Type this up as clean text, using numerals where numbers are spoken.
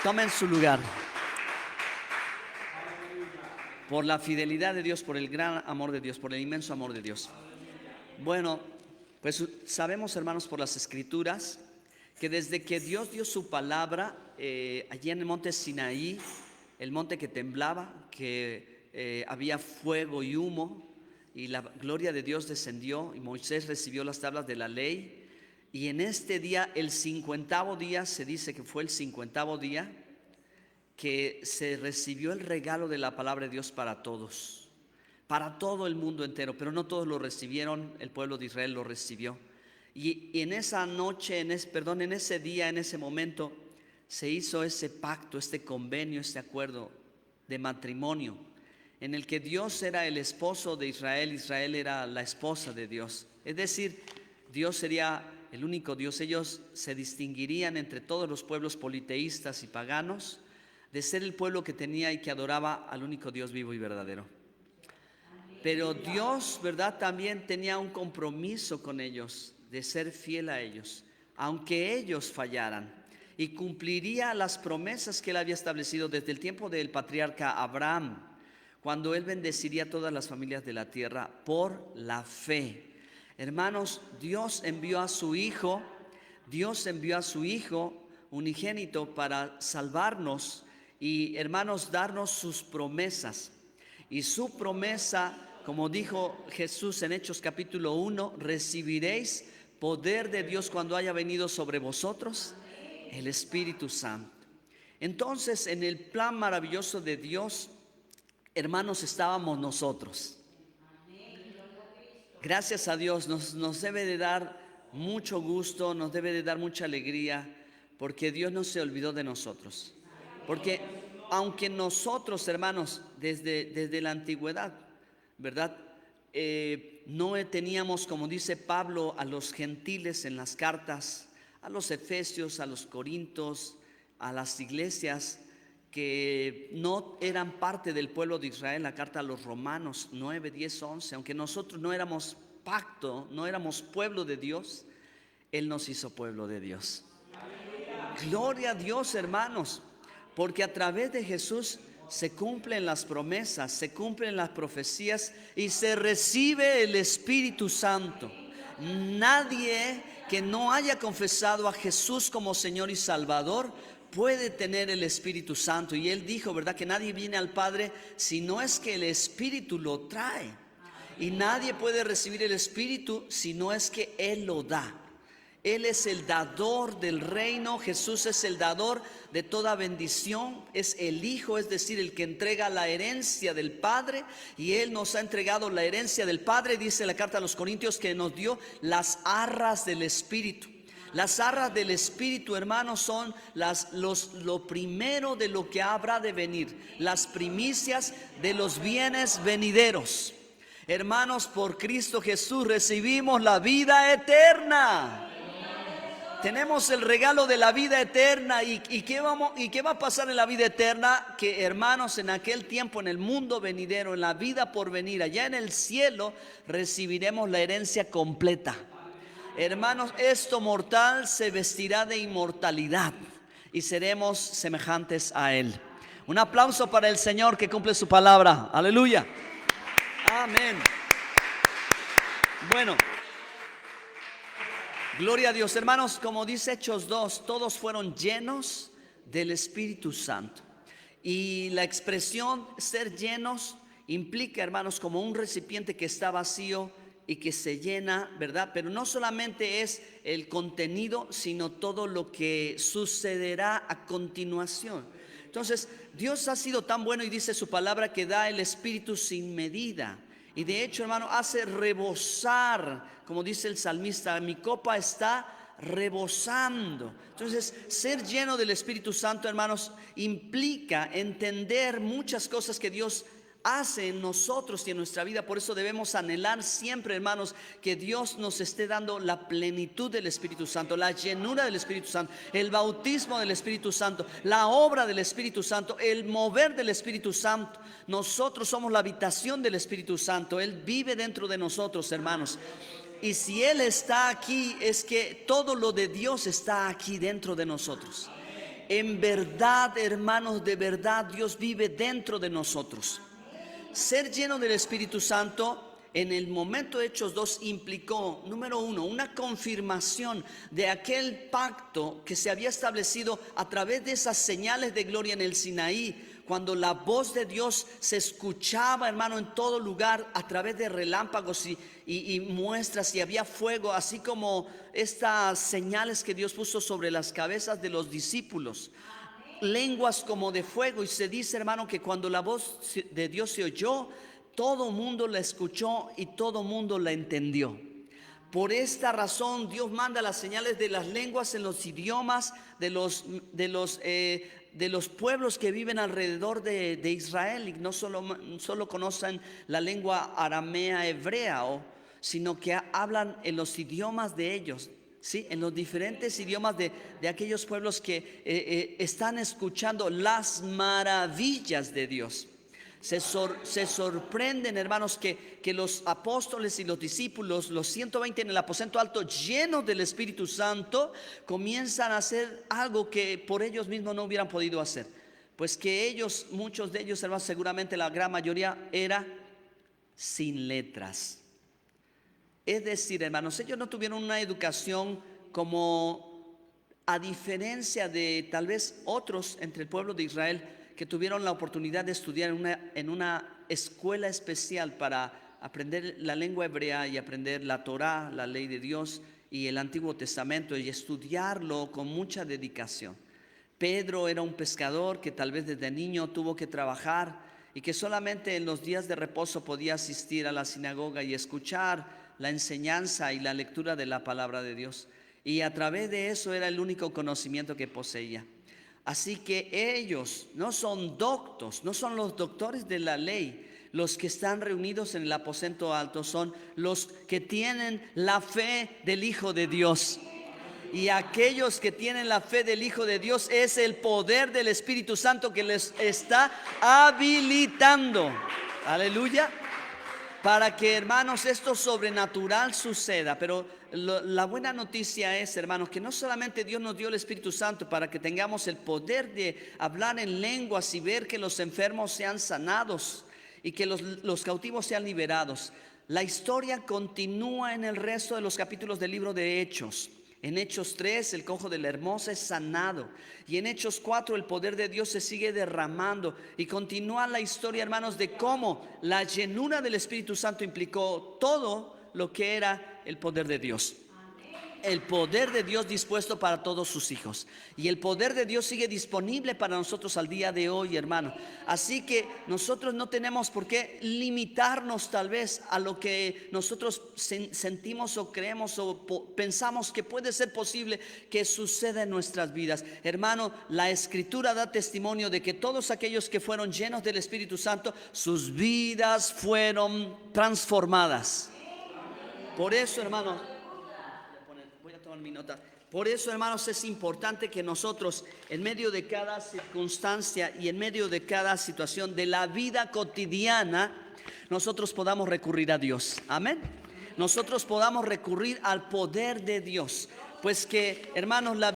Tomen su lugar. Por la fidelidad de Dios, por el gran amor de Dios, por el inmenso amor de Dios. Bueno, pues sabemos, hermanos, por las Escrituras, que desde que Dios dio su palabra, allí en el monte Sinaí, el monte que temblaba, que había fuego y humo, y la gloria de Dios descendió, y Moisés recibió las tablas de la ley. Y en este día, el 50º día, se dice que fue el 50º día, que se recibió el regalo de la palabra de Dios para todos, para todo el mundo entero, pero no todos lo recibieron. El pueblo de Israel lo recibió. Y en esa noche, en ese día, en ese momento, se hizo ese pacto, este convenio, este acuerdo de matrimonio, en el que Dios era el esposo de Israel, Israel era la esposa de Dios. Es decir, Dios sería el único Dios. Ellos se distinguirían entre todos los pueblos politeístas y paganos de ser el pueblo que tenía y que adoraba al único Dios vivo y verdadero. Pero Dios, ¿verdad?, también tenía un compromiso con ellos, de ser fiel a ellos, aunque ellos fallaran, y cumpliría las promesas que él había establecido desde el tiempo del patriarca Abraham, cuando él bendeciría a todas las familias de la tierra por la fe. Hermanos, Dios envió a su Hijo unigénito para salvarnos y, hermanos, darnos sus promesas. Y su promesa, como dijo Jesús en Hechos capítulo 1, recibiréis poder de Dios cuando haya venido sobre vosotros el Espíritu Santo. Entonces, en el plan maravilloso de Dios, hermanos, estábamos nosotros. Gracias a Dios, nos debe de dar mucho gusto, nos debe de dar mucha alegría, porque Dios no se olvidó de nosotros. Porque aunque nosotros, hermanos, desde la antigüedad, ¿verdad?, no teníamos, como dice Pablo, a los gentiles en las cartas, a los efesios, a los corintios, a las iglesias que no eran parte del pueblo de Israel, la carta a los Romanos 9, 10, 11, aunque nosotros no éramos pacto, no éramos pueblo de Dios, Él nos hizo pueblo de Dios. Gloria a Dios, hermanos, porque a través de Jesús se cumplen las promesas, se cumplen las profecías y se recibe el Espíritu Santo. Nadie que no haya confesado a Jesús como Señor y Salvador puede tener el Espíritu Santo. Y Él dijo, ¿verdad?, que nadie viene al Padre si no es que el Espíritu lo trae. Y nadie puede recibir el Espíritu si no es que Él lo da. Él es el dador del reino. Jesús es el dador de toda bendición. Es el Hijo, es decir, el que entrega la herencia del Padre. Y Él nos ha entregado la herencia del Padre. Dice la carta a los Corintios que nos dio las arras del Espíritu. Las arras del Espíritu, hermanos, son lo primero de lo que habrá de venir, las primicias de los bienes venideros. Hermanos, por Cristo Jesús recibimos la vida eterna. Tenemos el regalo de la vida eterna. ¿Y qué va a pasar en la vida eterna? Que, hermanos, en aquel tiempo, en el mundo venidero, en la vida por venir, allá en el cielo, recibiremos la herencia completa. Hermanos, esto mortal se vestirá de inmortalidad y seremos semejantes a Él. Un aplauso para el Señor que cumple su palabra. Aleluya. Amén. Bueno, gloria a Dios. Hermanos, como dice Hechos 2, todos fueron llenos del Espíritu Santo. Y la expresión ser llenos implica, hermanos, como un recipiente que está vacío y que se llena, ¿verdad? Pero no solamente es el contenido, sino todo lo que sucederá a continuación. Entonces, Dios ha sido tan bueno y dice su palabra que da el Espíritu sin medida. Y de hecho, hermano, hace rebosar, como dice el salmista, mi copa está rebosando. Entonces, ser lleno del Espíritu Santo, hermanos, implica entender muchas cosas que Dios hace en nosotros y en nuestra vida. Por eso debemos anhelar siempre, hermanos, que Dios nos esté dando la plenitud del Espíritu Santo, la llenura del Espíritu Santo, el bautismo del Espíritu Santo, la obra del Espíritu Santo, el mover del Espíritu Santo. Nosotros somos la habitación del Espíritu Santo. Él vive dentro de nosotros, hermanos. Y si Él está aquí, es que todo lo de Dios está aquí dentro de nosotros. En verdad, hermanos, de verdad Dios vive dentro de nosotros. Ser lleno del Espíritu Santo en el momento de Hechos 2 implicó, número uno, una confirmación de aquel pacto que se había establecido a través de esas señales de gloria en el Sinaí, cuando la voz de Dios se escuchaba, hermano, en todo lugar a través de relámpagos y muestras, y había fuego, así como estas señales que Dios puso sobre las cabezas de los discípulos, lenguas como de fuego. Y se dice, hermano, que cuando la voz de Dios se oyó, todo mundo la escuchó y todo mundo la entendió. Por esta razón Dios manda las señales de las lenguas en los idiomas de los pueblos que viven alrededor de Israel, y no solo conocen la lengua aramea hebrea, sino que hablan en los idiomas de ellos, ¿sí? En los diferentes idiomas de aquellos pueblos que están escuchando las maravillas de Dios. Se sorprenden, hermanos, que los apóstoles y los discípulos, los 120 en el aposento alto, llenos del Espíritu Santo, comienzan a hacer algo que por ellos mismos no hubieran podido hacer. Pues que ellos, muchos de ellos, hermanos, seguramente la gran mayoría, era sin letras. Es decir, hermanos, ellos no tuvieron una educación como, a diferencia de tal vez otros entre el pueblo de Israel, que tuvieron la oportunidad de estudiar en una escuela especial para aprender la lengua hebrea y aprender la Torá, la ley de Dios y el Antiguo Testamento, y estudiarlo con mucha dedicación. Pedro era un pescador que tal vez desde niño tuvo que trabajar y que solamente en los días de reposo podía asistir a la sinagoga y escuchar la enseñanza y la lectura de la palabra de Dios. Y a través de eso era el único conocimiento que poseía. Así que ellos no son doctos, no son los doctores de la ley. Los que están reunidos en el aposento alto son los que tienen la fe del Hijo de Dios. Y aquellos que tienen la fe del Hijo de Dios, es el poder del Espíritu Santo que les está habilitando. Aleluya. Para que, hermanos, esto sobrenatural suceda. Pero la buena noticia es, hermanos, que no solamente Dios nos dio el Espíritu Santo para que tengamos el poder de hablar en lenguas y ver que los enfermos sean sanados y que los cautivos sean liberados. La historia continúa en el resto de los capítulos del libro de Hechos. En Hechos 3 el cojo de la Hermosa es sanado, y en Hechos 4 el poder de Dios se sigue derramando, y continúa la historia, hermanos, de cómo la llenura del Espíritu Santo implicó todo lo que era el poder de Dios. El poder de Dios dispuesto para todos sus hijos. Y el poder de Dios sigue disponible para nosotros al día de hoy, hermano. Así que nosotros no tenemos por qué limitarnos tal vez a lo que nosotros sentimos o creemos o pensamos que puede ser posible que suceda en nuestras vidas. Hermano, la Escritura da testimonio de que todos aquellos que fueron llenos del Espíritu Santo, sus vidas fueron transformadas. Por eso, hermano, mi nota. Por eso, hermanos, es importante que nosotros, en medio de cada circunstancia y en medio de cada situación de la vida cotidiana, nosotros podamos recurrir a Dios. Amén. Nosotros podamos recurrir al poder de Dios. Pues que, hermanos, la